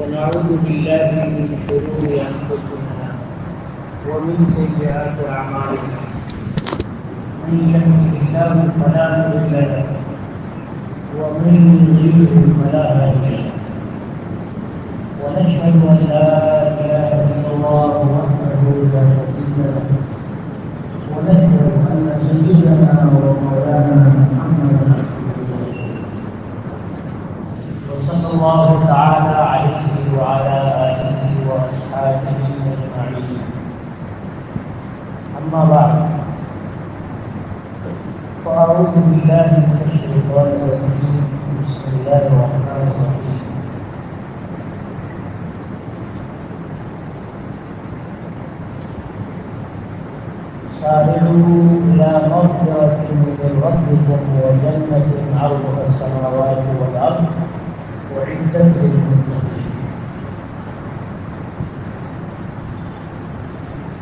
ونعوذ بالله من شرور أنفسنا ومن سيئات أعمالنا من يهده الله فلا مضل له ومن يضلل فلا هادي له ونشهد أن لا إله إلا الله وحده لا شريك له ونشهد أن سيدنا ومولانا محمدا وصلى الله تعالى عليه وعلى آله وأصحابه أجمعين. أما بعد فأعوذ بالله من الشيطان الرجيم. بسم الله الرحمن الرحيم. سارعوا إلى مغفرة من ربكم وجنة عرضها السماوات والأرض وعدت للمتقين.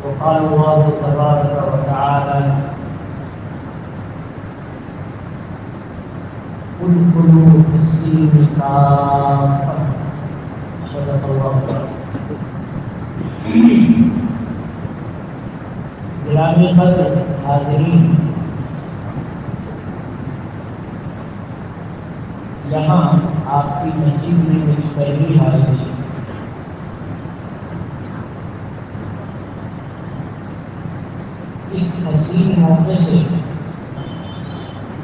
وقال الله تبارك وتعالى: ادخلوا في السلم كافة. صدق الله العظيم. گرامی قدر حاضرین، یہاں آپ کی مسجد میں میری پہلی حاضری. اس حسین موقع سے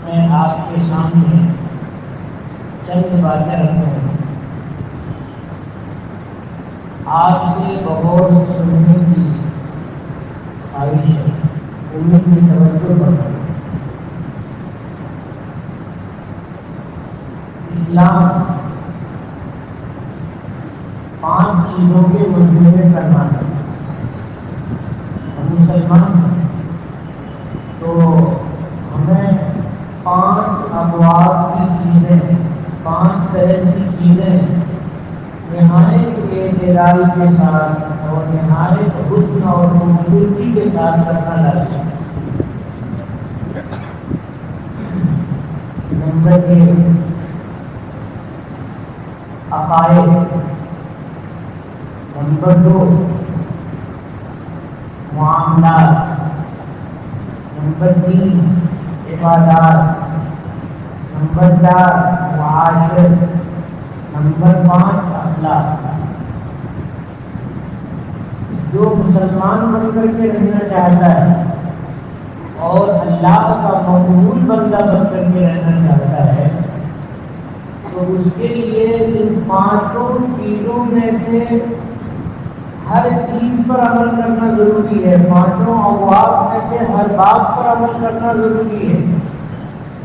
میں آپ کے سامنے چند باتیں رکھوں. آپ سے بغور سننے کی خواہش ہے. امید کی توجہ بڑھا. اسلام 5 چیزوں کے مجموعے کرنا ہے. ہم مسلمان ہیں تو ہمیں 5 ابواب کی چیزیں، 5 طرح کی چیزیں نہایت اعتدال کے ساتھ اور نہایت حسن اور خوبصورتی کے ساتھ کرنا لازم ہے. نمبر 1 عقائد. نمبر 2 معاملات. نمبر 3 عبادات. نمبر 4 معاشرت. نمبر 5 اخلاق. جو مسلمان بن کر کے رہنا چاہتا ہے اور اللہ کا مقبول بندہ بن کر کے رہنا چاہتا ہے تو اس کے لیے ان 5 چیزوں میں سے ہر چیز پر عمل کرنا ضروری ہے. 5 ابواب میں سے ہر بات پر عمل کرنا ضروری ہے.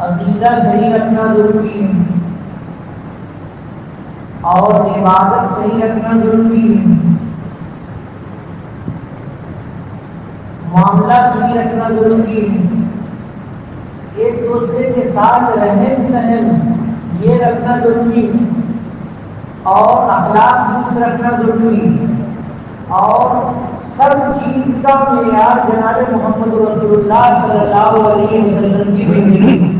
عقیدہ صحیح رکھنا ضروری ہے اور عبادت صحیح رکھنا ضروری ہے. معاملہ صحیح رکھنا ضروری ہے. ایک دوسرے کے ساتھ رہن سہن یہ رکھنا ضروری ہے اور اخلاق درست رکھنا ضروری ہے. اور سب چیز کا معیار جناب محمد رسول اللہ صلی اللہ علیہ وسلم کی زندگی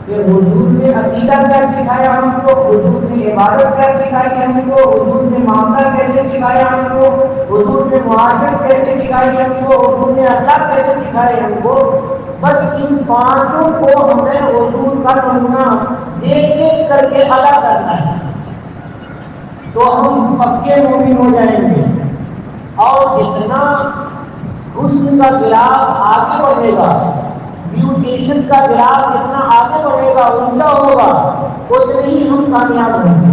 کہ حضور نے عقیدہ کیا سکھایا ہم کو، حضور نے عبادت کیا سکھائی ہم کو، حضور نے معاملہ کیسے سکھایا ہم کو، حضور نے معاشرت کیسے سکھائی ہم کو، حضور نے اخلاق کیسے سکھائے ہم کو. بس ان 5 کو ہمیں حضور کا نمونہ دیکھ دیکھ کر کے ادا کرنا ہے تو ہم پکے مومن ہو جائیں گے. اور جتنا حسن کا گراف آگے بڑھے گا، بیوٹیشن کا گراف جتنا آگے بڑھے گا، اونچا ہوگا، اتنے ہی ہم کامیاب ہوں گے.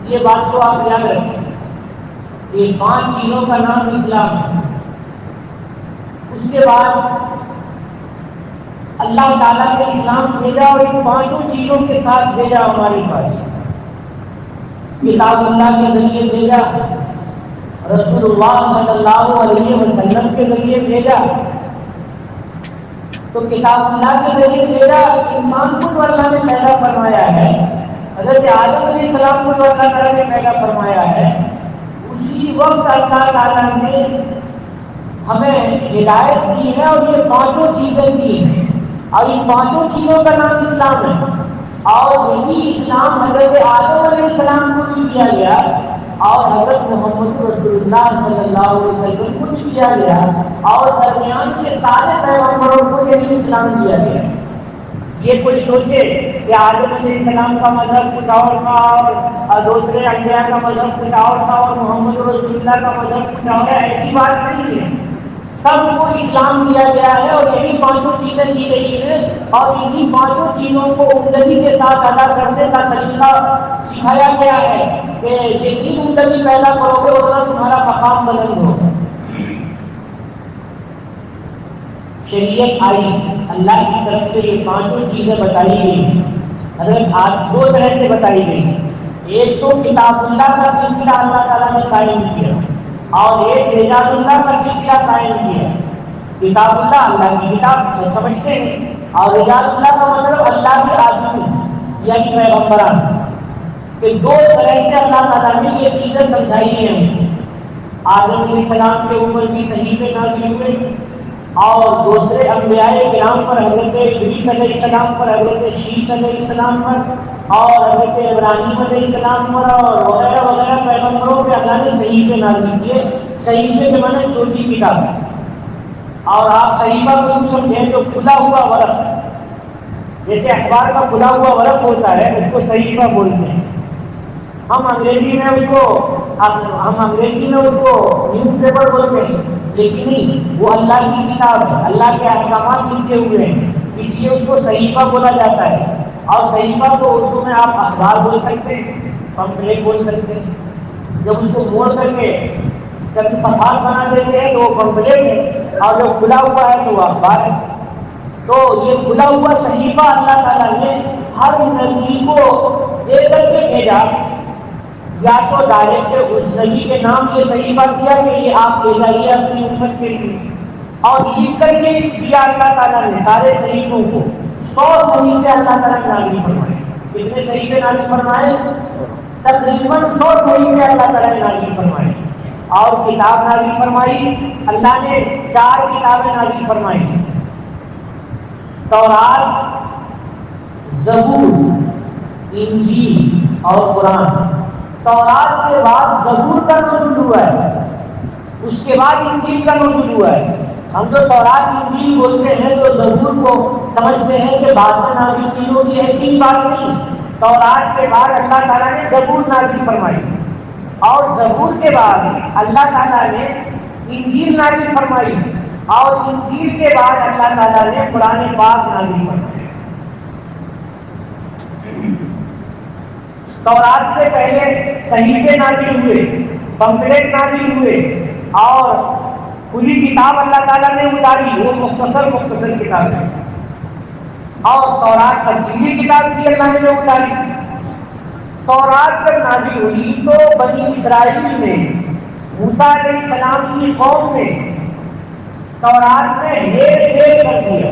یہ بات تو آپ یاد رکھیں. یہ 5 چیزوں کا نام اسلام ہے. اس کے بعد اللہ تعالیٰ نے اسلام بھیجا اور ان 5 چیزوں کے ساتھ بھیجا ہمارے پاس. کتاب اللہ کے ذریعے بھیجا، رسول اللہ صلی اللہ علیہ وسلم کے ذریعے بھیجا. تو کتاب اللہ کے ذریعے بھیجا. انسان کو جو اللہ نے پیدا فرمایا ہے، حضرت آدم علیہ السلام کو جو اللہ تعالیٰ نے پیدا فرمایا ہے، اسی وقت اللہ تعالیٰ نے ہمیں ہدایت کی ہے اور یہ 5 چیزیں دی ہیں. اور ان 5 چیزوں کا نام اسلام ہے. اور یہی اسلام حضرت آدم علیہ السلام کو بھی دیا گیا اور حضرت محمد رسول اللہ صلی اللہ علیہ وسلم کو بھی دیا گیا، اور درمیان کے سارے پیغمبروں کو یہی اسلام دیا گیا۔ یہ کوئی سوچے کہ آدم علیہ السلام کا مذہب کچھ اور تھا اور دوسرے انبیاء کا مذہب کچھ اور تھا اور محمد رسول اللہ کا مذہب کچھ اور ہے، ایسی بات نہیں ہے۔ سب کو اسلام دیا گیا ہے اور یہی پانچوں چیزیں دی گئی ہیں، اور انہی پانچوں چیزوں کو عمدگی کے ساتھ ادا کرنے کا طریقہ سکھایا گیا ہے کہ جتنی عمدگی پیدا کرو گے اتنا تمہارا مقام بلند ہوگا۔ شریعت آئی، اللہ کی طرف سے یہ پانچوں چیزیں بتائی گئی، حضرت آج دو طرح سے بتائی گئی۔ ایک تو کتاب اللہ کا سلسلہ اللہ تعالیٰ نے قائم کیا، اور ایک رجال اللہ کا سلسلہ قائم کیا۔ کتاب اللہ اللہ کی کتاب سمجھتے ہیں، اور رجال اللہ کا مطلب اللہ کے آدمی یعنی پیغمبران، کہ دو طرح سے اللہ تعالیٰ نے یہ چیزیں سمجھائی ہیں۔ آدم علیہ السلام کے اوپر بھی صحیفے نازل ہوئے، اور دوسرے انبیاء کرام پر حضرت ادریس علیہ السلام پر، حضرت شیش علیہ السلام پر، اور حضرت ابراہیم علیہ السلام پر، اور وغیرہ وغیرہ پیغمبروں پہ اللہ نے صحیفے نازل کیے۔ صحیفے کے معنی چھوٹی کتاب، اور آپ صحیفہ کو یوں سمجھیں تو کھلا ہوا ورق، جیسے اخبار کا کھلا ہوا ورق ہوتا ہے اس کو صحیفہ بولتے ہیں۔ ہم انگریزی میں اس کو نیوز پیپر بولتے ہیں، لیکن نہیں، وہ اللہ کی کتاب ہے، اللہ کے احکامات لکھے ہوئے ہیں، اس لیے اس کو صحیفہ بولا جاتا ہے۔ اور صحیفہ کو اردو میں آپ اخبار بول سکتے ہیں، پمفلیٹ بول سکتے ہیں۔ جب اس کو موڑ کر کے چند صفحات بنا دیتے ہیں تو وہ پمفلیٹ ہے، اور جو کھلا ہوا ہے تو وہ اخبار ہے۔ تو یہ کھلا ہوا صحیفہ اللہ تعالیٰ نے ہر نبی کو دے کر کے بھیجا، یا تو ڈائریکٹ اس نبی کے نام یہ صحیفہ کیا کہ یہ آپ لے جائیے اپنی امت کے لیے، اور لکھ کر کے دیا اللہ تعالیٰ نے سارے صحیفوں کو۔ 100 صحیفے اللہ تعالیٰ نے نازل فرمائے۔ کتنے صحیفے نازل فرمائے؟ تقریباً 100 صحیفے اللہ تعالیٰ نے نازل فرمائے۔ اور کتاب نازل فرمائی، اللہ نے 4 کتابیں نازل فرمائی: تورات، زبور، انجیل اور قرآن۔ تورات کے بعد زبور کا نزول ہوا ہے، اس کے بعد انجیل کا نزول ہوا ہے۔ ہم جو تورات انجیل بولتے ہیں تو زبور کو سمجھتے ہیں کہ بعد میں نازل کی ہوگی، ایسی بات نہیں۔ تورات کے بعد اللہ تعالیٰ نے زبور نازل فرمائی، اور زبور کے بعد اللہ تعالیٰ نے انجیل نازل فرمائی، اور انجیل کے بعد اللہ تعالیٰ نے قرآن پاک نازل فرمائی۔ تورات سے پہلے صحیفے نازل ہوئے، پمفلیٹ نازل ہوئے، اور پوری کتاب اللہ تعالیٰ نے اتاری، وہ مختصر کتاب ہے۔ اور تورات تفصیلی کتاب تھی، اللہ نے جو اتاری۔ تورات جب نازل ہوئی تو بنی اسرائیل نے، موسیٰ علیہ السلام کی قوم نے تورات میں ہیر پھیر کر دیا۔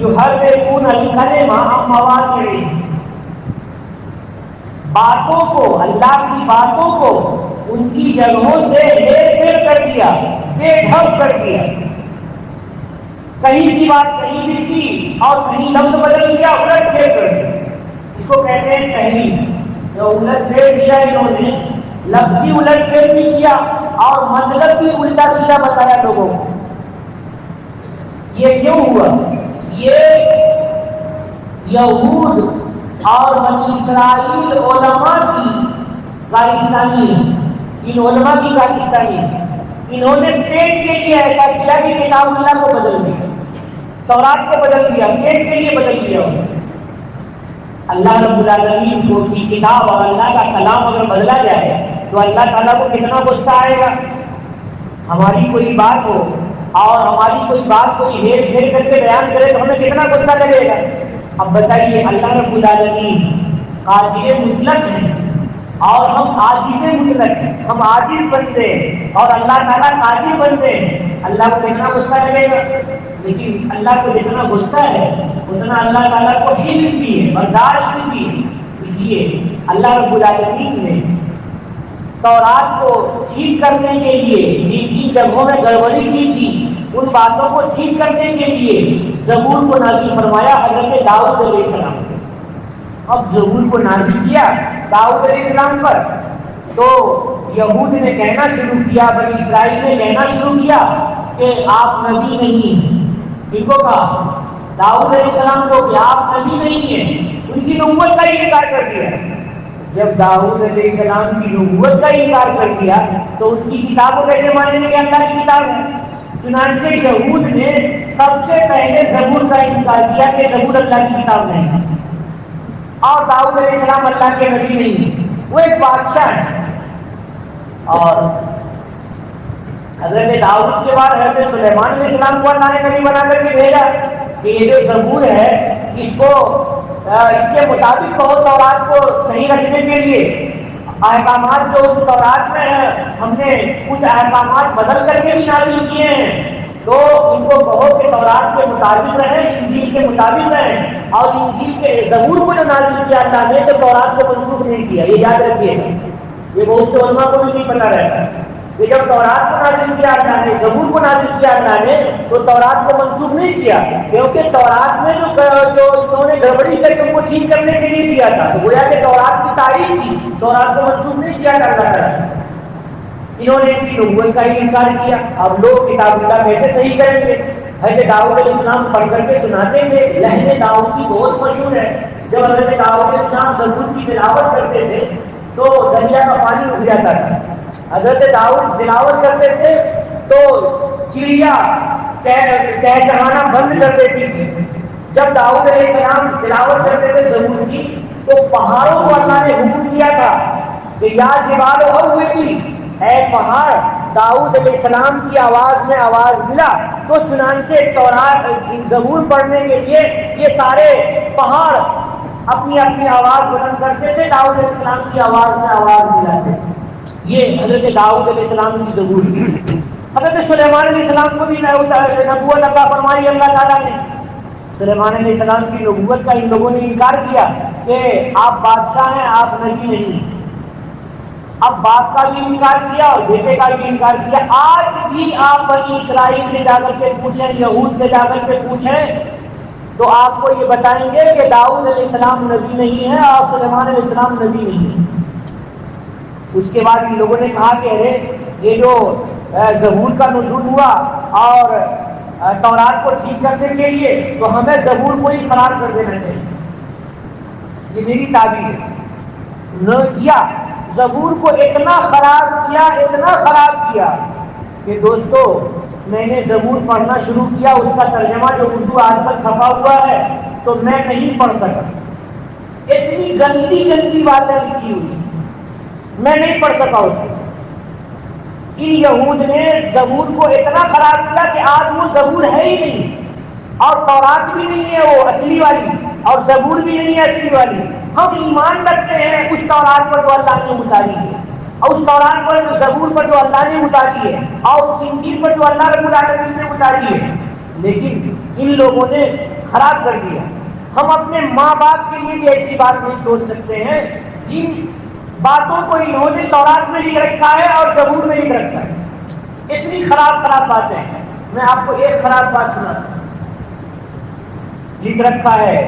یحرفون الکلم عن مواضعہ، باتوں کو، اللہ کی باتوں کو ان کی جگہوں سے ہیر پھیر کر دیا، بے ڈھب کر دیا۔ کہیں کی بات کہیں بھی کی اور کہیں لفظ بدل دیا، الٹ پھیر کر دیا۔ اس کو کہتے ہیں تحریف۔ جو الٹ پھیر دیا انہوں نے، لفظ بھی الٹ پھیر بھی کیا اور مطلب بھی الٹا سیدھا بتایا لوگوں کو۔ یہ کیوں ہوا؟ یہ یہود اور بنی اسرائیل علماء کی پاکستانی، ان علماء کی پاکستانی، انہوں نے پیٹ کے لیے ایسا کیا کہ کتاب اللہ کو بدل دیا، تورات کو بدل دیا، پیٹ کے لیے بدل دیا۔ اللہ رب العالمین کو کی کتاب اور اللہ کا کلام اگر بدلا جائے تو اللہ تعالیٰ کو کتنا غصہ آئے گا۔ ہماری کوئی بات ہو اور ہماری کوئی بات کوئی ہیر پھیر کر کے بیان کرے تو ہمیں کتنا غصہ لگے گا۔ اب بتائیے، اللہ رب العالمین قادر مطلق ہیں اور ہم عاجز مطلق ہیں، ہم عاجز بنتے ہیں اور اللہ تعالیٰ قادر بنتے ہیں، اللہ کو کتنا غصہ لگے گا؟ لیکن اللہ کو جتنا غصہ ہے اتنا اللہ تعالیٰ کو علم بھی ہے، برداشت بھی ہے۔ اس لیے اللہ رب العالمین نے تورات کو ٹھیک کرنے کے لیے جن جن جگہوں میں گڑبڑی کی تھی ان باتوں کو ٹھیک کرنے کے لیے زبور کو نازل فرمایا حضرت داؤد علیہ السلام۔ اب زبور کو نازل کیا داؤد علیہ السلام پر، تو یہود نے کہنا شروع کیا، بنی اسرائیل نے کہنا شروع کیا کہ آپ نبی نہیں ہیں۔ ان کو کہا داؤد علیہ السلام کو کہ آپ نبی نہیں ہیں، ان کی نبوت کا ہی انکار کر دیا۔ جب داؤد علیہ السلام کی نبوت کا انکار کر دیا تو ان کی کتاب کو کیسے مانیں گے کہ اللہ کی کتاب ہے؟ چنانچہ یہود نے سب سے پہلے زبور کا انکار کیا کہ زبور اللہ کی کتاب نہیں ہے، اور داؤد علیہ السلام اللہ کے نبی نہیں ہے، وہ ایک بادشاہ ہے۔ اور حضرت داؤد کے بعد حضرت سلیمان علیہ السلام کو اللہ نے نبی بنا کر کے بھیجا کہ یہ جو زبور ہے اس کے مطابق کہو تورات کو صحیح رکھنے کے لیے احکامات جو تورات میں ہے ہم نے کچھ احکامات بدل کر کے بھی نازل کیے ہیں، تو ان کو کہو کہ تورات کے مطابق رہیں، انجیل کے مطابق رہیں، اور انجیل کے زبور کو جو نازل کیا اللہ نے تو تورات کو منسوخ نہیں کیا، یہ یاد رکھیے گا، یہ بہت سے علماء کو بھی نہیں پتہ رہتا کہ جب تورات کو نازل کیا اللہ نے، زبور کو نازل کیا اللہ نے، تو تورات کو منسوخ نہیں کیا، کیونکہ تورات میں جو انہوں نے گڑبڑی کر کے ان کو ٹھیک کرنے کے لیے دیا تھا، تو گویا کہ تورات کی تاریخ تھی، تورات کو منسوخ نہیں کیا اللہ تعالیٰ۔ انہوں نے ان کی نبوت کا ہی انکار کیا، اب لوگ کتاب اللہ کیسے صحیح کریں گے؟ حضرت داؤد علیہ السلام پڑھ کر کے سناتے تھے، لہن داؤد کی بہت مشہور ہے، جب حضرت داؤد علیہ السلام زبور کی تلاوت کرتے تھے تو دریا کا پانی رک جاتا تھا، حضرت داؤد تلاوت کرتے تھے تو چڑیا چہچہانا بند کر دیتی تھی۔ جب داؤد علیہ السلام تلاوت کرتے تھے زبور کی تو پہاڑوں کو اللہ نے حکم دیا تھا کہ یا جبال اوبی، اے پہاڑ داؤد علیہ السلام کی آواز میں آواز ملا، تو چنانچہ تورات زبور پڑھنے کے لیے یہ سارے پہاڑ اپنی اپنی آواز بلند کرتے تھے، داؤد علیہ السلام کی آواز میں آواز ملاتے۔ یہ حضرت داؤد علیہ السلام کی زبور ہے۔ حضرت سلیمان علیہ السلام کو بھی نبوت عطا فرمائی اللہ تعالیٰ نے۔ سلیمان علیہ السلام کی نبوت کا ان لوگوں نے انکار کیا کہ آپ بادشاہ ہیں، آپ نبی نہیں ہیں۔ اب باپ کا بھی انکار کیا اور بیٹے کا بھی انکار کیا۔ آج بھی آپ بنی اسرائیل سے جا کر کے پوچھیں، یہود سے جا کر کے پوچھیں تو آپ کو یہ بتائیں گے کہ داؤد علیہ السلام نبی نہیں ہے اور سلیمان علیہ السلام نبی نہیں ہے۔ اس کے بعد ان لوگوں نے کہا کہ ارے یہ جو زبور کا نزول ہوا اور تورات کو ٹھیک کرنے کے لیے تو ہمیں زبور کو ہی فرار کر دینا چاہیے، یہ میری تعبیر ہے۔ نہ کیا، زبور کو اتنا خراب کیا کہ دوستو میں نے زبور پڑھنا شروع کیا، اس کا ترجمہ جو اردو آج کل چھپا ہوا ہے تو میں نہیں پڑھ سکا، اتنی گندی باتیں لکھی ہوئی میں نہیں پڑھ سکا اس کو۔ ان یہود نے زبور کو اتنا خراب کیا کہ آج وہ زبور ہے ہی نہیں، اور تورات بھی نہیں ہے وہ اصلی والی، اور زبور بھی نہیں ہے اصلی والی۔ ہم ایمان رکھتے ہیں اس تورات پر جو اللہ نے اتاری ہے، اور اس تورات پر جو زبور پر جو اللہ نے اتاری ہے، اور اس انجیل پر جو اللہ رب العالمین نے اتاری ہے، لیکن ان لوگوں نے خراب کر دیا۔ ہم اپنے ماں باپ کے لیے بھی ایسی بات نہیں سوچ سکتے ہیں جن باتوں کو انہوں نے تورات میں لکھ رکھا ہے اور زبور میں لکھ رکھا ہے، اتنی خراب باتیں ہیں۔ میں آپ کو ایک خراب بات سناتا ہوں، لکھ رکھا ہے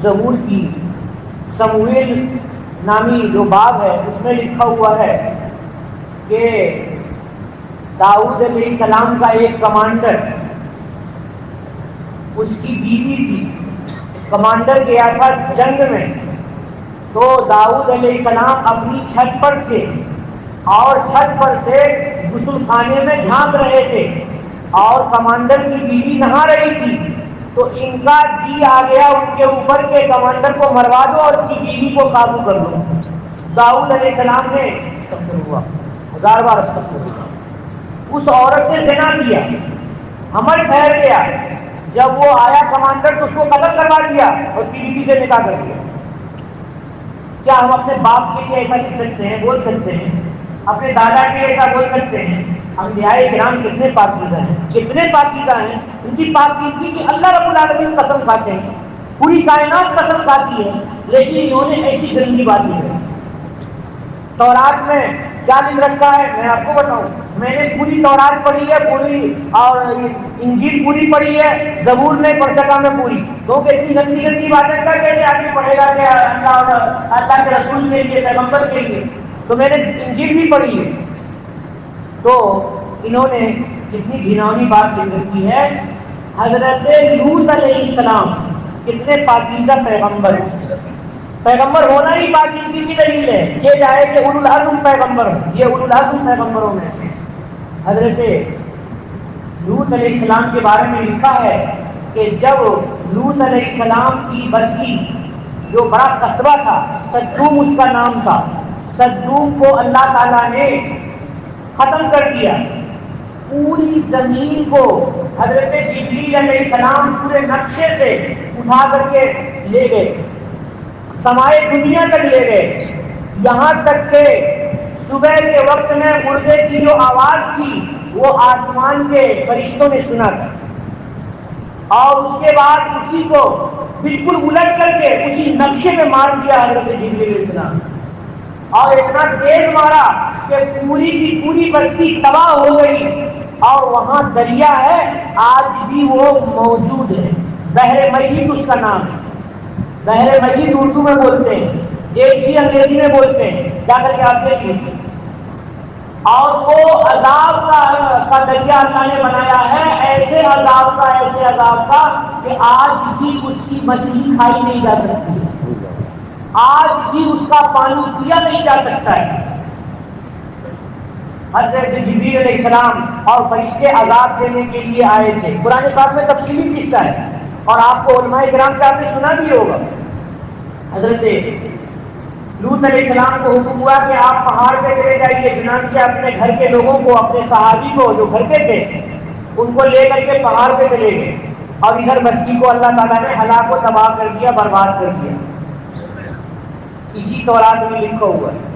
زبور کی سمویل نامی جو باب ہے اس میں لکھا ہوا ہے کہ داؤد علیہ السلام کا ایک کمانڈر، اس کی بیوی تھی، کمانڈر گیا تھا جنگ میں، تو داؤد علیہ السلام اپنی چھت پر تھے اور چھت پر سے غسل خانے میں جھانک رہے تھے اور کمانڈر کی بیوی نہا رہی تھی، تو ان کا جی آ گیا ان کے اوپر کہ کمانڈر کو مروا دو اور اس کی بیوی کو قابو کر لو۔ داؤد علیہ السلام نے استغفر ہوا 1000 بار استغفر ہوا، اس عورت سے زنا کیا، حمل ٹھہر گیا، جب وہ آیا کمانڈر تو اس کو قتل کروا دیا اور اس کی بیوی سے نکاح کر دیا۔ کیا ہم اپنے باپ کے لیے ایسا کر سکتے ہیں، بول سکتے ہیں؟ اپنے دادا کے لیے ایسا بول سکتے ہیں؟ انبیاء کرام کتنے پاکیزہ ہیں، کتنے پاکیزہ ہیں، ان کی پاکیزگی کی اللہ رب العالمین قسم کھاتے ہیں، پوری کائنات قسم کھاتی ہے، لیکن انہوں نے ایسی گندی بات نہیں کی۔ تورات میں کیا لکھ رکھا ہے میں آپ کو بتاؤں، میں نے پوری تورات پڑھی ہے، پوری اور انجیل پوری پڑھی ہے، زبور نہیں پڑھ سکا میں پوری، کیونکہ اتنی گندی باتیں کر کیسے آدمی پڑھے گا کہ اللہ کے رسول کے لیے، پیغمبر کے لیے۔ تو میں نے انجیل بھی پڑھی ہے۔ تو انہوں نے کتنی گھناؤنی بات ذکر کی ہے، حضرت لوط علیہ السلام کتنے پاکیزہ پیغمبر ہیں۔ پیغمبر ہونا ہی پاکیزگی کی دلیل ہے، یہ چاہے کہ اولو العزم پیغمبر ہو، یہ اولو العزم پیغمبروں میں ہے۔ حضرت لوط علیہ السلام کے بارے میں لکھا ہے کہ جب لوط علیہ السلام کی بستی، جو بڑا قصبہ تھا، سدوم اس کا نام تھا، سدوم کو اللہ تعالیٰ نے ختم کر دیا، پوری زمین کو حضرت جبریل علیہ السلام پورے نقشے سے اٹھا کر کے لے گئے، سمائے دنیا تک لے گئے، یہاں تک کہ صبح کے وقت میں مردے کی جو آواز تھی وہ آسمان کے فرشتوں نے سنا تھا، اور اس کے بعد اسی کو بالکل الٹ کر کے اسی نقشے میں مار دیا حضرت جبریل علیہ السلام، اور اتنا تیز مارا کہ پوری کی پوری بستی تباہ ہو گئی، اور وہاں دریا ہے آج بھی وہ موجود ہے، بحر میت اس کا نام ہے، بحر میت اردو میں بولتے ہیں، دیسی انگریزی میں بولتے ہیں، جا کر کے آپ دیکھ لیجیے۔ اور وہ عذاب کا دریا اللہ نے بنایا ہے، ایسے عذاب کا کہ آج بھی اس کی مچھلی کھائی نہیں جا سکتی ہے، آج بھی اس کا پانی پیا نہیں جا سکتا ہے۔ حضرت جبریل علیہ السلام اور فرشتے عذاب دینے کے لیے آئے تھے، قرآن پاک میں تفصیلی قصہ ہے، اور آپ کو علماء کرام سے آپ نے سنا بھی ہوگا۔ حضرت لوط علیہ السلام کو حکم ہوا کہ آپ پہاڑ پہ چلے جائیے، چنانچہ اپنے گھر کے لوگوں کو، اپنے صحابی کو جو گھر کے تھے ان کو لے کر کے پہاڑ پہ چلے گئے، اور ادھر بستی کو اللہ تعالیٰ نے ہلاک و تباہ کر دیا، برباد کر دیا۔ اسی تورات میں لکھا ہوا ہے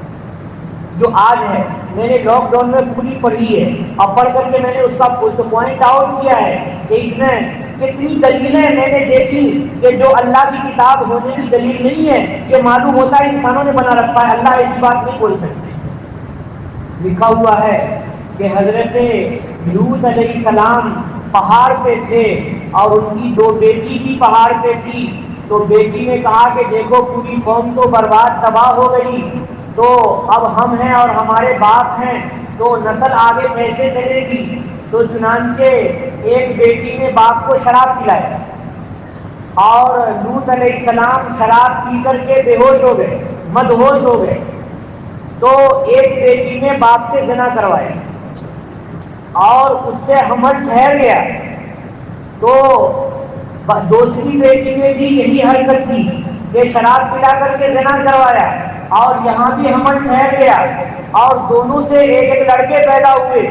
جو آج ہے، میں نے لاک ڈاؤن میں پوری پڑھی ہے، اور پڑھ کر کے میں نے اس کا پوائنٹ آؤٹ کیا ہے کہ اس میں کتنی دلیلیں میں نے دیکھی کہ جو اللہ کی کتاب ہونے کی دلیل نہیں ہے، یہ معلوم ہوتا ہے انسانوں نے بنا رکھا ہے، اللہ ایسی بات نہیں بول سکتے۔ لکھا ہوا ہے کہ حضرت لوط علیہ السلام پہاڑ پہ تھے، اور ان کی دو بیٹی بھی پہاڑ پہ تھی، تو بیٹی نے کہا کہ دیکھو پوری قوم تو برباد تباہ ہو گئی، تو اب ہم ہیں اور ہمارے باپ ہیں، تو نسل آگے کیسے چلے گی؟ تو چنانچہ ایک بیٹی نے باپ کو شراب پلایا، اور لوط علیہ السلام شراب پی کر کے بے ہوش ہو گئے، مدہوش ہو گئے، تو ایک بیٹی نے باپ سے زنا کروایا، اور اس سے حمل ٹھہر گیا، تو دوسری بیٹی نے بھی یہی حرکت کی کہ شراب پلا کر کے زنا کروایا، اور یہاں بھی حمل ٹھہر گیا، اور دونوں سے ایک ایک لڑکے پیدا ہوئے،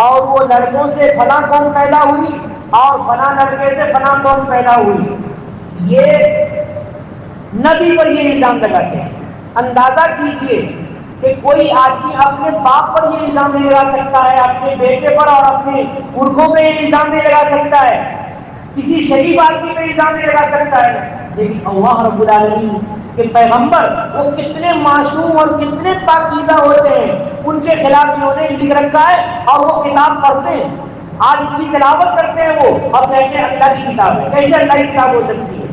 اور وہ لڑکوں سے فلاں قوم پیدا ہوئی، اور فلاں لڑکے سے فلاں قوم پیدا ہوئی۔ یہ نبی پر یہ الزام لگاتے ہیں۔ اندازہ کیجئے کہ کوئی آدمی اپنے باپ پر یہ الزام نہیں لگا سکتا ہے، اپنے بیٹے پر اور اپنے پرکھوں پہ یہ الزام نہیں لگا سکتا ہے، کسی شریف آدمی پہ الزام نہیں لگا سکتا ہے، لیکن اللہ رب العالمین کہ پیغمبر وہ کتنے معصوم اور کتنے پاکیزہ ہوتے ہیں، ان کے خلاف انہوں نے لکھ رکھا ہے، اور وہ کتاب پڑھتے ہیں، آج اس کی تلاوت کرتے ہیں وہ، اور کہتے ہیں اللہ کی کتاب ہے۔ کیسے اللہ کی کتاب ہو سکتی ہے؟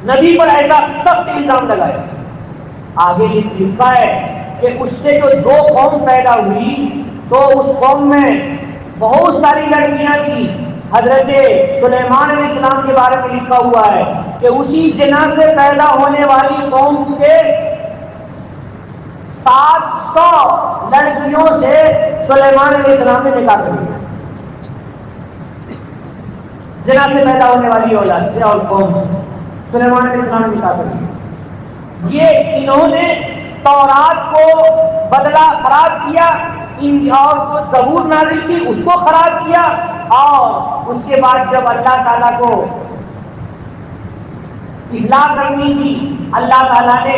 نبی پر ایسا سخت الزام لگایا۔ آگے لکھا ہے کہ اس سے جو دو قوم پیدا ہوئی، تو اس قوم میں بہت ساری لڑکیاں تھیں۔ حضرت سلیمان علیہ السلام کے بارے میں لکھا ہوا ہے کہ اسی زنا سے پیدا ہونے والی قوم کے 700 لڑکیوں سے سلیمان علیہ السلام نے نکاح کر دیا۔ زنا سے پیدا ہونے والی اولاد سے اور قوم سے سلیمان علیہ السلام نے نکاح کر دیا۔ یہ انہوں نے تورات کو بدلا، خراب کیا، اور جو زبور نازل کی اس کو خراب کیا، اور اس کے بعد جب اللہ تعالیٰ کو اصلاح کرنی تھی، اللہ تعالیٰ نے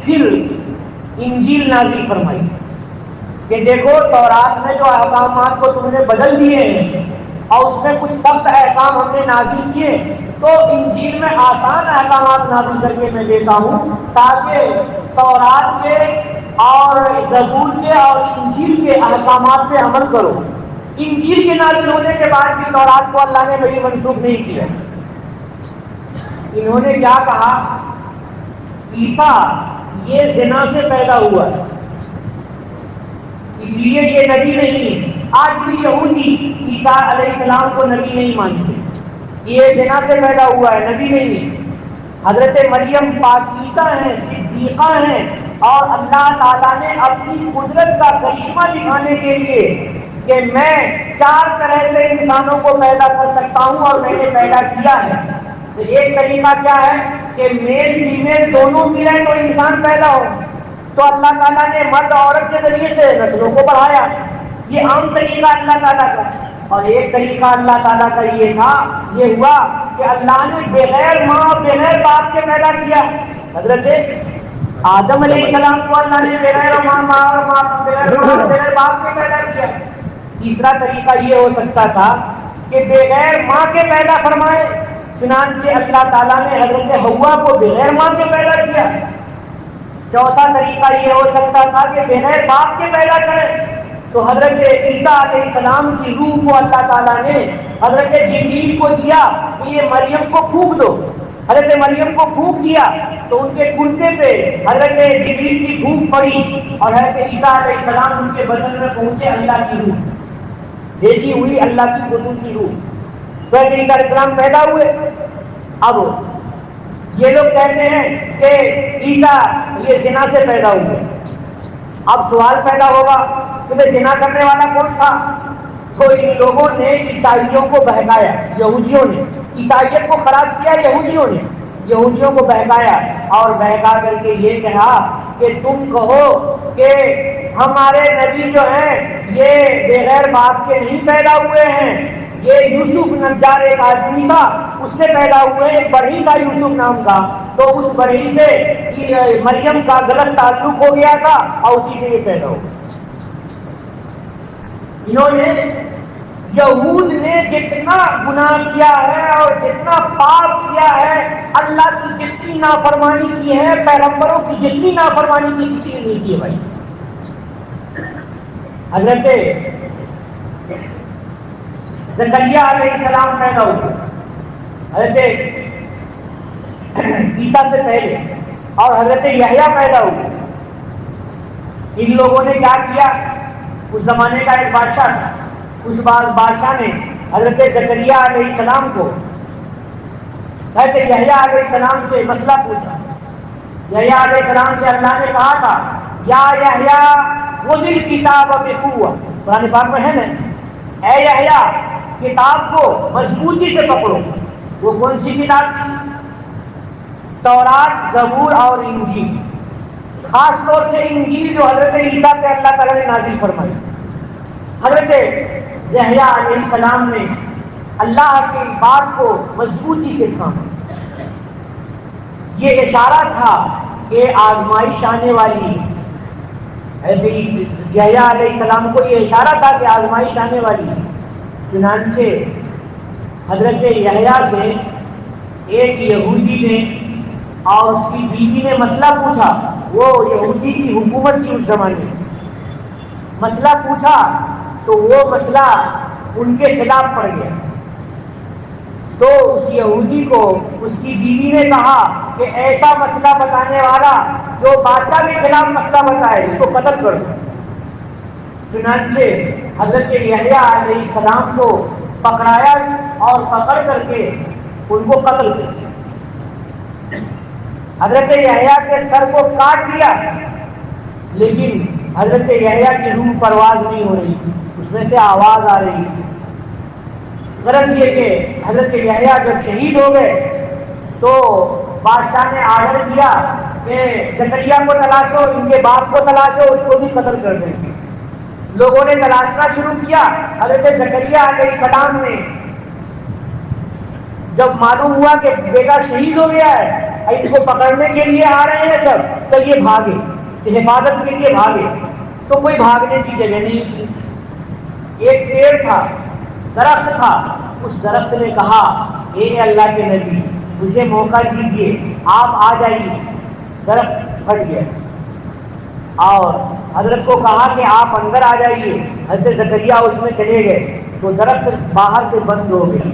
پھر انجیل نازل فرمائی کہ دیکھو تورات میں جو احکامات کو تم نے بدل دیے ہیں، اور اس میں کچھ سخت احکام ہم نے نازل کیے، تو انجیل میں آسان احکامات نازل کر کے میں دیتا ہوں، تاکہ تورات کے اور زبور کے اور انجیل کے احکامات پہ عمل کرو۔ انجیل کے نازل ہونے کے بعد بھی تورات کو اللہ نے میری منسوخ نہیں کیا۔ انہوں نے کیا کہا؟ عیسیٰ یہ زنا سے پیدا ہوا ہے، اس لیے یہ نبی نہیں ہے۔ آج بھی یہودی عیسیٰ علیہ السلام کو نبی نہیں مانتے، یہ زنا سے پیدا ہوا ہے، نبی نہیں ہے۔ حضرت مریم پاکیزہ ہیں، صدیقہ ہیں، اور اللہ تعالیٰ نے اپنی قدرت کا کرشمہ دکھانے کے لیے کہ میں 4 طرح سے انسانوں کو پیدا کر سکتا ہوں اور میں نے پیدا کیا ہے۔ تو ایک طریقہ کیا ہے کہ میل فیمیل دونوں ملیں تو انسان پیدا ہو، تو اللہ تعالیٰ نے مرد عورت کے ذریعے سے نسلوں کو بڑھایا، یہ عام طریقہ اللہ تعالیٰ کا۔ اور ایک طریقہ اللہ تعالیٰ کا یہ تھا، یہ ہوا کہ اللہ نے بغیر ماں بغیر باپ کے پیدا کیا۔ حضرت آدم علیہ السلام کو اللہ نے بغیر باپ کے پیدا کیا۔ تیسرا طریقہ یہ ہو سکتا تھا کہ بغیر ماں کے پیدا فرمائے، چنانچہ اللہ تعالیٰ نے حضرت حوا کو بغیر ماں کے پیدا کیا۔ چوتھا طریقہ یہ ہو سکتا تھا کہ بغیر باپ کے پیدا کرے، تو حضرت عیسیٰ علیہ السلام کی روح کو اللہ تعالیٰ نے حضرت جبریل کو دیا کہ یہ مریم کو پھونک دو۔ حضرت مریم کو پھونک دیا تو ان کے کرتے پہ حضرت جبریل کی پھونک پڑی اور حضرت عیسیٰ علیہ السلام ان کے بدن میں پہنچے، اللہ کی روح بھیجی ہوئی، اللہ کی خصوصی روح۔ تو حضرت عیسیٰ علیہ السلام پیدا ہوئے۔ اب یہ لوگ کہتے ہیں کہ عیسیٰ یہ زنا سے پیدا ہوئے۔ اب سوال پیدا ہوگا کہ میں زنا کرنے والا کون تھا؟ تو ان لوگوں نے عیسائیوں کو بہکایا، یہودیوں نے عیسائیت کو خراب کیا، یہودیوں کو بہکایا اور بہکا کر کے یہ کہا کہ تم کہو کہ ہمارے نبی جو ہیں یہ بغیر باپ کے نہیں پیدا ہوئے ہیں، یہ یوسف نجار ایک آدمی تھا، اس سے پیدا ہوئے، ایک بڑھئی تھا یوسف نام کا، تو اس بڑھئی سے مریم کا غلط تعلق ہو گیا تھا اور اسی سے یہ پیدا ہوا۔ انہوں نے یہود نے جتنا گناہ کیا ہے اور جتنا پاپ کیا ہے، اللہ کی جتنی نافرمانی کی ہے، پیغمبروں کی جتنی نافرمانی کی کسی نے نہیں کی ہے بھائی۔ حضرت زکریا علیہ السلام پیدا ہوئے حضرت عیسیٰ سے پہلے، اور حضرت یحییٰ پیدا ہوئے۔ ان لوگوں نے کیا کیا؟ اس زمانے کا ایک بادشاہ تھا، اس بادشاہ نے حضرت زکریا علیہ السلام کو حضرت یحییٰ علیہ السلام سے مسئلہ پوچھا۔ یحییٰ علیہ السلام سے اللہ نے کہا تھا یا یحییٰ خذ الکتاب بقوہ، قرآن پاک میں ہے نا، اے یحییٰ کتاب کو مضبوطی سے پکڑو۔ وہ کون سی کتاب تھی؟ تورات، زبور اور انجیل، خاص طور سے انجیل جو حضرت عیسیٰ پہ اللہ تعالیٰ نے نازل فرمائی۔ حضرت یحییٰ علیہ السلام نے اللہ کی بات کو مضبوطی سے تھاما۔ یہ اشارہ تھا کہ آزمائش آنے والی ہے۔ حضرت یحییٰ علیہ السلام کو یہ اشارہ تھا کہ آزمائش آنے والی ہے۔ چنانچہ حضرت یحییٰ سے ایک یہودی نے اور اس کی بیوی نے مسئلہ پوچھا۔ وہ یہودی کی حکومت تھی اس زمانے میں، مسئلہ پوچھا تو وہ مسئلہ ان کے خلاف پڑ گیا۔ تو اس یہودی کو اس کی بیوی نے کہا کہ ایسا مسئلہ بتانے والا جو بادشاہ کے خلاف مسئلہ بتائے اس کو قتل کر دو۔ چنانچہ حضرت یحییٰ علیہ السلام کو پکڑایا اور پکڑ کر کے ان کو قتل کر دیا۔ حضرت یحییٰ کے سر کو کاٹ دیا، لیکن حضرت یحییٰ کی روح پرواز نہیں ہو رہی تھی، اس میں سے آواز آ رہی تھی۔ غرض یہ کہ حضرت یحییٰ جب شہید ہو گئے تو بادشاہ نے آرڈر دیا کہ زکریا کو تلاشو، ان کے باپ کو تلاشو، اس کو بھی قتل کر دیں گے۔ لوگوں نے تلاشنا شروع کیا۔ حضرت زکریا علیہ السلام نے جب معلوم ہوا کہ بیٹا شہید ہو گیا ہے، ان کو پکڑنے کے لیے آ رہے ہیں سب، تو یہ بھاگے، حفاظت کے لیے بھاگے، تو کوئی بھاگنے کی جگہ نہیں تھی۔ ایک پیڑ تھا، درخت تھا، اس درخت نے کہا اے اللہ کے نبی مجھے موقع دیجیے، آپ آ جائیے۔ درخت پھٹ گیا اور حضرت کو کہا کہ آپ اندر آ جائیے۔ حضرت زکریا اس میں چلے گئے تو درخت باہر سے بند ہو گیا،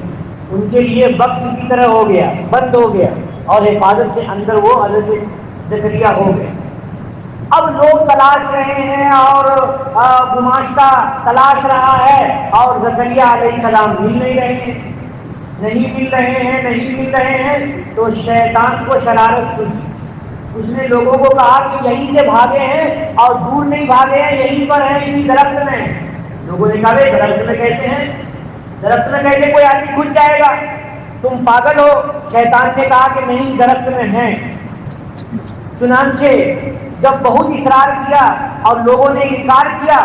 ان کے لیے بکس کی طرح ہو گیا، بند ہو گیا، اور حفاظت سے اندر وہ حضرت زکریا ہو گئے۔ اب لوگ تلاش رہے ہیں اور گماشتہ تلاش رہا ہے، اور زکریا علیہ السلام مل نہیں رہے ہیں، نہیں مل رہے ہیں، تو شیطان کو شرارت ہوئی، اس نے لوگوں کو کہا کہ یہیں سے بھاگے ہیں اور دور نہیں بھاگے ہیں، یہیں پر ہیں اسی درخت میں۔ لوگوں نے کہا درخت میں کیسے ہیں، درخت میں کیسے کوئی آدمی گھس جائے گا، تم پاگل ہو۔ شیطان نے کہا کہ نہیں، درخت میں ہیں۔ چنانچہ جب بہت اصرار کیا اور لوگوں نے انکار کیا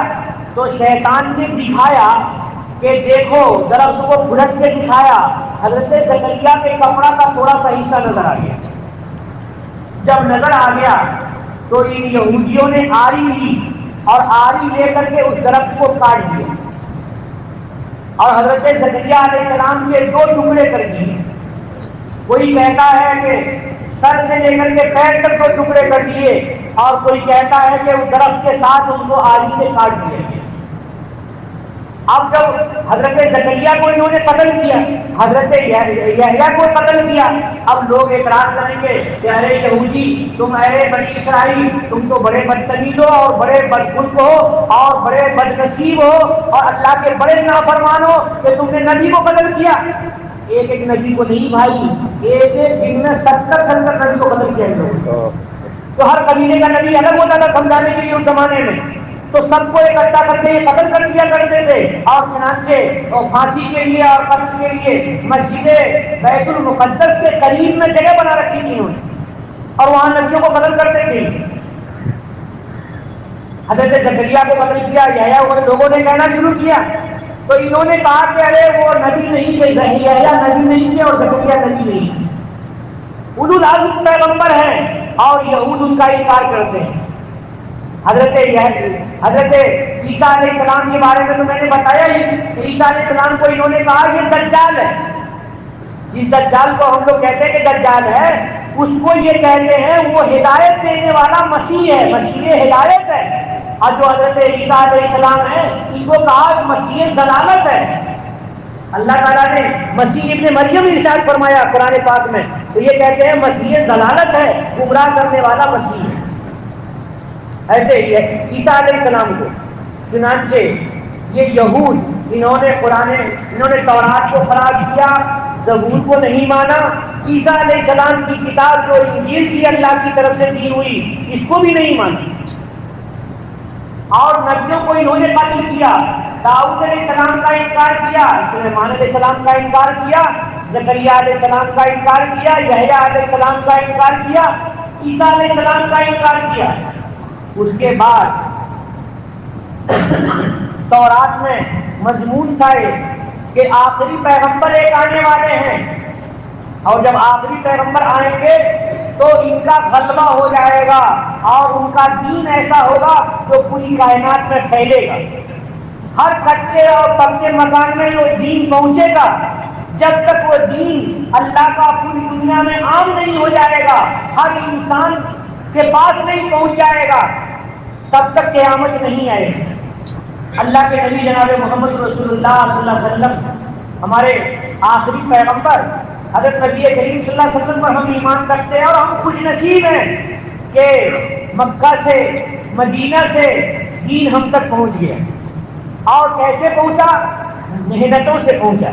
تو شیطان نے دکھایا کہ دیکھو، درخت کو کھلٹ کے دکھایا، حضرت زکریا کے کپڑا کا تھوڑا سا حصہ نظر آ گیا۔ جب نظر آ گیا تو ان یہودیوں نے آری لی اور آری لے کر کے اس درخت کو کاٹ دیا اور حضرت زکریا علیہ السلام کے دو ٹکڑے کر دیے۔ کوئی کہتا ہے کہ سر سے لے کر کے پیر تک دو ٹکڑے کر دیے، اور کوئی کہتا ہے کہ اس درخت کے ساتھ ان کو آری سے کاٹ دیا گیا۔ اب جب حضرت زکریا کو انہوں نے قتل کیا، حضرت یحییٰ کو قتل کیا، اب لوگ اعتراض کریں گے کہ ارے یہودی، تم ارے بنی اسرائیل، تم تو بڑے بدتمیز ہو اور بڑے بدخلق ہو اور بڑے بدنصیب ہو اور اللہ کے بڑے نافرمان ہو کہ تم نے نبی کو قتل کیا۔ ایک ایک نبی کو نہیں بھائی، ایک ایک دن میں 70 نبی کو قتل کیا ان لوگوں۔ تو ہر قبیلے کا نبی الگ ہوتا تھا سمجھانے کے لیے اس زمانے میں، تو سب کو اکٹھا کر کے قتل کر دیا کرتے تھے، اور چنانچہ پھانسی کے لیے اور قتل کے لیے مسجد بیت المقدس کے قریب میں جگہ بنا رکھی تھی انہوں نے، اور وہاں نبیوں کو قتل کرتے تھے۔ حضرت زکریا کو قتل کیا، یحییٰ کو لوگوں نے کہنا شروع کیا، تو انہوں نے کہا کہ ارے وہ نبی نہیں تھے، یحییٰ نبی نہیں تھے اور زکریا نبی نہیں تھے، اولو العزم پیغمبر ہیں اور یہود ان کا انکار کرتے ہیں۔ حضرت عیسیٰ علیہ السلام کے بارے میں تو میں نے بتایا ہی کہ عیسیٰ علیہ السلام کو انہوں نے کہا یہ دجال ہے، جس دجال کو ہم لوگ کہتے ہیں کہ دجال ہے، اس کو یہ کہتے ہیں وہ ہدایت دینے والا مسیح ہے، مسیح ہدایت ہے۔ اور جو حضرت عیسیٰ علیہ السلام ہے ان کو کہا مسیح ضلالت ہے۔ اللہ تعالیٰ نے مسیح ابن مریم ارشاد فرمایا قرآن پاک میں، تو یہ کہتے ہیں مسیح ضلالت ہے، گمراہ کرنے والا مسیح ہے۔ ایسے ہی ہے عیسیٰ علیہ السلام کو۔ چنانچہ یہ یہود انہوں نے تورات کو خراب کیا، زبور کو نہیں مانا، عیسیٰ علیہ السلام کی کتاب جو انجیل کی اللہ کی طرف سے دی ہوئی اس کو بھی نہیں مانا، اور نبیوں کو انہوں نے قتل کیا۔ داؤد علیہ السلام کا انکار کیا، سلیمان علیہ السلام کا انکار کیا، زکریا علیہ السلام کا انکار کیا، یحییٰ علیہ السلام کا انکار کیا، عیسیٰ علیہ السلام کا انکار کیا۔ اس کے بعد تورات میں مضمون تھا کہ آخری پیغمبر ایک آنے والے ہیں، اور جب آخری پیغمبر آئیں گے تو ان کا غلبہ ہو جائے گا اور ان کا دین ایسا ہوگا جو پوری کائنات میں پھیلے گا۔ ہر کچے اور پکے مکان میں وہ دین پہنچے گا، جب تک وہ دین اللہ کا پوری دنیا میں عام نہیں ہو جائے گا، ہر انسان کے پاس نہیں پہنچ جائے گا، تب تک قیامت نہیں آئے گی۔ اللہ کے نبی جناب محمد رسول اللہ صلی اللہ علیہ وسلم ہمارے آخری پیغمبر حضرت نبی کریم صلی اللہ علیہ وسلم پر ہم ایمان رکھتے ہیں، اور ہم خوش نصیب ہیں کہ مکہ سے مدینہ سے دین ہم تک پہنچ گیا۔ اور کیسے پہنچا؟ محنتوں سے پہنچا،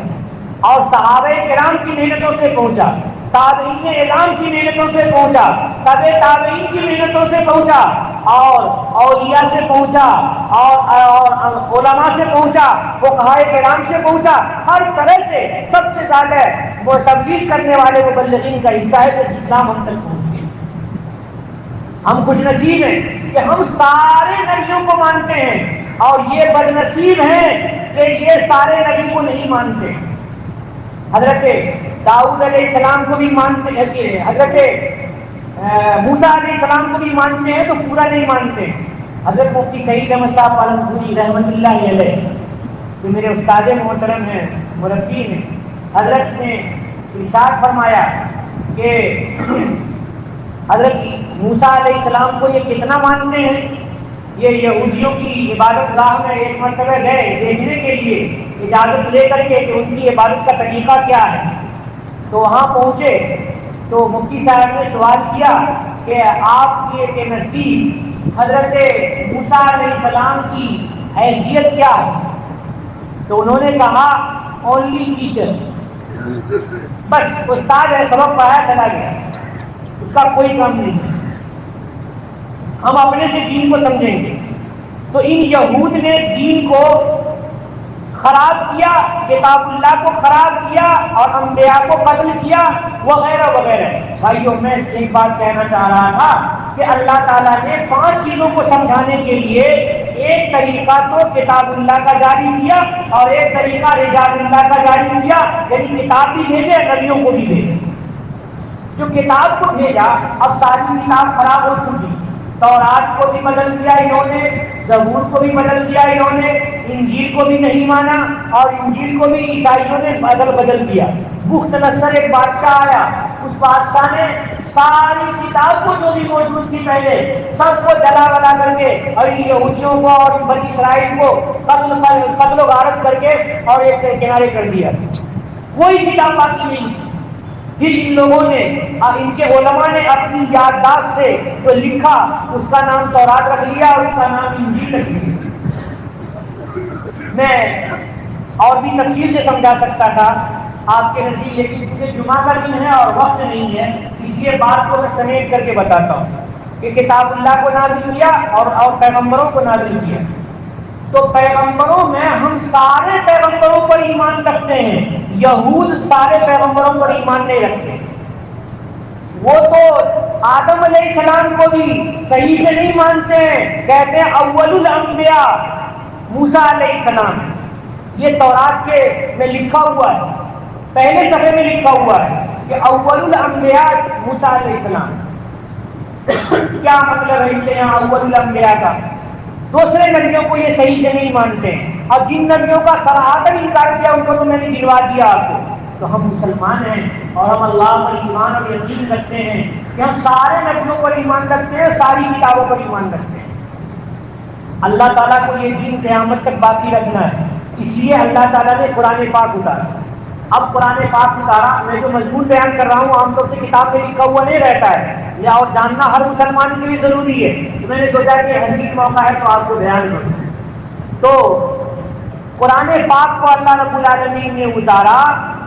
اور صحابہ کرام کی محنتوں سے پہنچا، تابعین اعلام کی محنتوں سے پہنچا، تابع تابعین کی محنتوں سے پہنچا، اور اولیاء سے پہنچا، اور علماء سے پہنچا، فقہاء کرام سے پہنچا، ہر طرح سے سب سے زیادہ وہ تبلیغ کرنے والے مبلغین کا حصہ ہے کہ اسلام ہم تک پہنچ گئے۔ ہم خوش نصیب ہیں کہ ہم سارے نبیوں کو مانتے ہیں، اور یہ بد نصیب ہیں کہ یہ سارے نبی کو نہیں مانتے۔ حضرت داؤد علیہ السلام کو بھی مانتے ہیں، حضرت موسیٰ علیہ السلام کو بھی مانتے ہیں تو پورا نہیں مانتے۔ حضرت مفتی سعید احمد صاحب پالنپوری رحمۃ اللہ علیہ جو میرے استاد محترم ہیں، مربی ہیں، حضرت نے ارشاد فرمایا کہ حضرت موسیٰ علیہ السلام کو یہ کتنا مانتے ہیں، یہ یہودیوں کی عبادت گاہ میں ایک مرتبہ گئے دیکھنے کے لیے، اجازت لے کر کے کہ ان کی عبادت کا طریقہ کیا ہے، تو وہاں پہنچے تو مفتی صاحب نے سوال کیا کہ آپ کے نزدیک حضرت موسیٰ علیہ السلام کی حیثیت کیا ہے؟ تو انہوں نے کہا اونلی ٹیچر، بس استاد ہے، سبق پڑھایا چلا گیا، اس کا کوئی کام نہیں ہے، ہم اپنے سے دین کو سمجھیں گے۔ تو ان یہود نے دین کو خراب کیا، کتاب اللہ کو خراب کیا اور انبیاء کو قتل کیا وغیرہ وغیرہ۔ بھائیوں میں ایک بات کہنا چاہ رہا تھا کہ اللہ تعالیٰ نے 5 چیزوں کو سمجھانے کے لیے ایک طریقہ تو کتاب اللہ کا جاری کیا اور ایک طریقہ رجال اللہ کا جاری کیا، یعنی کتاب بھی بھیجے، نبیوں کو بھی بھیجے۔ جو کتاب کو بھیجا، اب ساری کتاب خراب ہو چکی، تورات کو بھی بدل دیا انہوں نے، زبور کو بھی بدل دیا انہوں نے، انجیل کو بھی نہیں مانا اور انجیل کو بھی عیسائیوں نے بدل دیا۔ بخت نصر ایک بادشاہ آیا، اس بادشاہ نے ساری کتاب کو جو بھی موجود تھی پہلے سب کو جلا ولا کر کے اور ان یہودیوں کو اور بنی اسرائیل کو قتل و غارت کر کے اور ایک کنارے کر دیا، کوئی کتاب باقی نہیں۔ پھر ان لوگوں نے اور ان کے علماء نے اپنی یادداشت سے جو لکھا اس کا نام تورات رکھ لیا اور اس کا نام انجیل رکھ لیا۔ میں اور بھی تفصیل سے سمجھا سکتا تھا آپ کے نزدیک، لیکن مجھے جمعہ کا دن ہے اور وقت نہیں ہے، اس لیے بات کو میں سمیٹ کر کے بتاتا ہوں کہ کتاب اللہ کو نازل کیا اور پیغمبروں کو نازل کیا۔ تو پیغمبروں میں ہم سارے پیغمبروں پر ایمان رکھتے ہیں، یہود سارے پیغمبروں پر ایمان نہیں رکھتے۔ وہ تو آدم علیہ السلام کو بھی صحیح سے نہیں مانتے ہیں، کہتے ہیں اول الانبیاء موسیٰ علیہ السلام۔ یہ تورات کے میں لکھا ہوا ہے، پہلے صفحے میں لکھا ہوا ہے کہ اول الانبیاء موسیٰ علیہ السلام۔ کیا مطلب ہے کہ یہاں اول الانبیاء کا؟ دوسرے نبیوں کو یہ صحیح سے نہیں مانتے ہیں، اور جن نبیوں کا صراحتاً انکار کیا ان کو تو میں نے دلوا دیا آپ کو۔ تو ہم مسلمان ہیں اور ہم اللہ پر ایمان اور یقین رکھتے ہیں کہ ہم سارے نبیوں پر ایمان رکھتے ہیں، ساری کتابوں پر ایمان رکھتے ہیں۔ اللہ تعالیٰ کو یہ دین قیامت تک باقی رکھنا ہے، اس لیے اللہ تعالیٰ نے قرآن پاک اتارا۔ اب قرآن پاک اتارا، میں جو مضمون بیان کر رہا ہوں عام طور سے کتاب میں لکھا ہوا نہیں رہتا ہے، یا اور جاننا ہر مسلمان کے لیے ضروری ہے، تو میں نے سوچا کہ حسین موقع ہے تو آپ کو بیان کروں۔ تو قرآن پاک کو اللہ رب العالمین نے اتارا،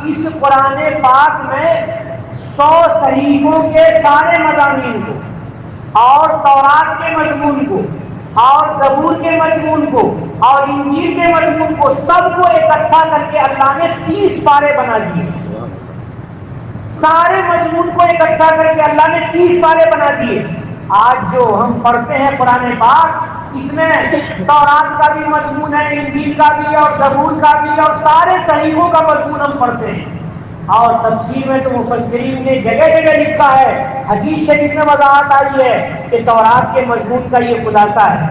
اس قرآن پاک میں 100 صحیفوں کے سارے مضامین کو اور تورات کے مضمون کو اور زبور کے مضمون کو اور انجیل کے مضمون کو سب کو اکٹھا کر کے اللہ نے 30 پارے بنا دیے۔ سارے مضمون کو اکٹھا کر کے اللہ نے 30 پارے بنا دیے۔ آج جو ہم پڑھتے ہیں قرآن پاک، اس میں تورات کا بھی مضمون ہے، انجیل کا بھی اور زبور کا بھی اور سارے صحیفوں کا مضمون ہم پڑھتے ہیں۔ اور تفسیر میں تو مفسرین نے جگہ جگہ لکھا ہے، حدیث شریف میں وضاحت آئی ہے کہ تورات کے مضمون کا یہ خلاصہ ہے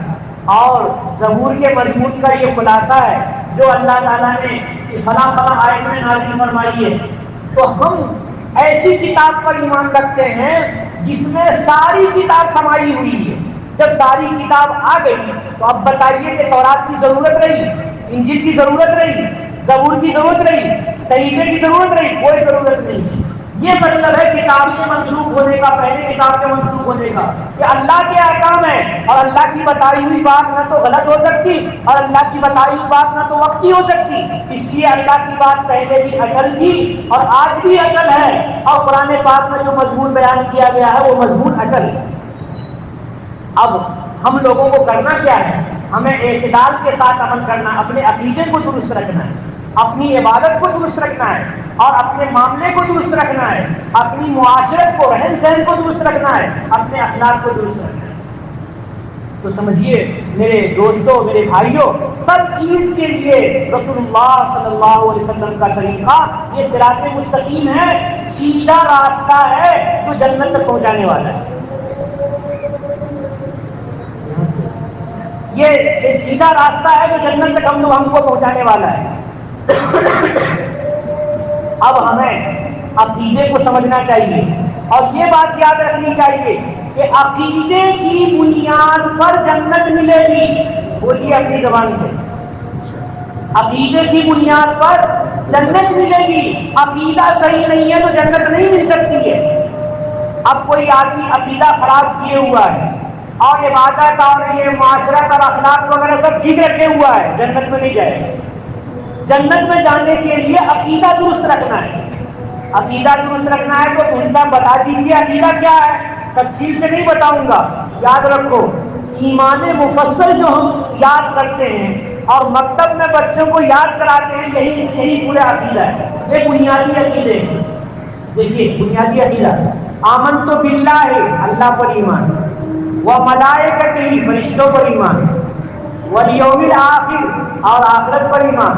اور زبور کے مضمون کا یہ خلاصہ ہے جو اللہ تعالیٰ نے فلاں فلاں آیت میں نازل فرمائی ہے۔ تو ہم ایسی کتاب پر ایمان رکھتے ہیں جس میں ساری کتاب سمائی ہوئی ہے۔ جب ساری کتاب آ گئی تو اب بتائیے کہ تورات کی ضرورت رہی، انجیل کی ضرورت رہی، زبور کی ضرورت رہی، صحیفے کی ضرورت رہی؟ کوئی ضرورت نہیں۔ یہ مطلب ہے کتاب کے منسوخ ہونے کا، پہلے کتاب کے منسوخ ہونے کا، کہ اللہ کے احکام ہے اور اللہ کی بتائی ہوئی بات نہ تو غلط ہو سکتی اور اللہ کی بتائی ہوئی بات نہ تو وقتی ہو سکتی، اس لیے اللہ کی بات پہلے بھی اٹل تھی اور آج بھی اٹل ہے، اور قرآن پاک میں جو مضمون بیان کیا گیا ہے وہ مضمون اٹل ہے۔ اب ہم لوگوں کو کرنا کیا ہے؟ ہمیں اعتدال کے ساتھ عمل کرنا، اپنے عقیدے کو درست رکھنا ہے، اپنی عبادت کو درست رکھنا ہے اور اپنے معاملے کو درست رکھنا ہے، اپنی معاشرت کو، رہن سہن کو درست رکھنا ہے، اپنے اخلاق کو درست رکھنا ہے۔ تو سمجھیے میرے دوستوں، میرے بھائیوں، سب چیز کے لیے رسول اللہ صلی اللہ علیہ وسلم کا طریقہ یہ صراط مستقیم ہے، سیدھا راستہ ہے جو جنت تک پہنچانے والا ہے۔ یہ سیدھا راستہ ہے جو جنت تک ہم کو پہنچانے والا ہے۔ اب ہمیں عقیدے کو سمجھنا چاہیے اور یہ بات یاد رکھنی چاہیے کہ عقیدے کی بنیاد پر جنت ملے گی۔ بولیے اپنی زبان سے، عقیدے کی بنیاد پر جنت ملے گی۔ عقیدہ صحیح نہیں ہے تو جنت نہیں مل سکتی ہے۔ اب کوئی آدمی عقیدہ خراب کیے ہوا ہے اور عبادت اور یہ معاشرت اور اخلاق وغیرہ سب ٹھیک رکھے ہوا ہے، جنت میں نہیں جائے گا۔ جنت میں جانے کے لیے عقیدہ درست رکھنا ہے۔ عقیدہ درست رکھنا ہے تو ان صاحب بتا دیجیے عقیدہ کیا ہے؟ تفصیل سے نہیں بتاؤں گا، یاد رکھو ایمان مفصل جو ہم یاد کرتے ہیں اور مکتب میں بچوں کو یاد کراتے ہیں، یہی پورا عقیدہ ہے۔ یہ بنیادی عقیدے ہیں۔ دیکھیے بنیادی عقیدہ، آمنت باللہ اللہ پر ایمان، وملائکتہ فرشتوں پر ایمان، والیوم الآخر اور آخرت پر ایمان،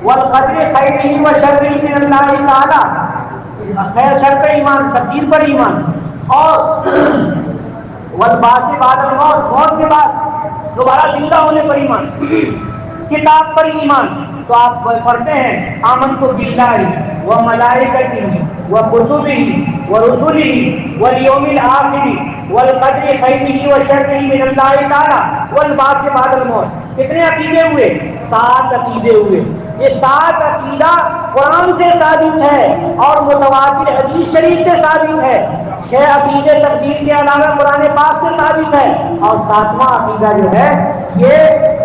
والقدر خیرہ وشرہ من اللہ تعالی خیر شر پر ایمان، تقدیر پر ایمان، اور والبعث بعد الموت موت کے بعد دوبارہ زندہ ہونے پر ایمان، کتاب پر ایمان۔ تو آپ پڑھتے ہیں آمنت باللہ وملائکتہ وکتبہ ورسلہ والیوم الآخر والقدر خیرہ وشرہ من اللہ تعالی والبعث بعد الموت۔ کتنے عقیدے ہوئے؟ 7 عقیدے ہوئے۔ یہ 7 عقیدہ قرآن سے ثابت ہے اور متواتر حدیث شریف سے ثابت ہے۔ 6 عقیدے تقدیر کے علاوہ قرآن پاک سے ثابت ہے، اور 7واں عقیدہ جو ہے یہ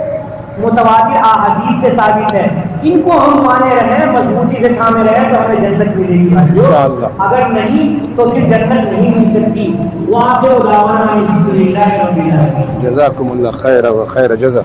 متواتر احادیث سے ثابت ہے۔ ان کو ہم مانے رہیں، مضبوطی سے تھامے رہیں تو ہمیں جنت ملے گی انشاءاللہ، اگر نہیں تو پھر جنت نہیں مل سکتی۔ وآخر دعوانا الحمدللہ رب العالمین۔ جزاکم اللہ خیر و خیر جزا۔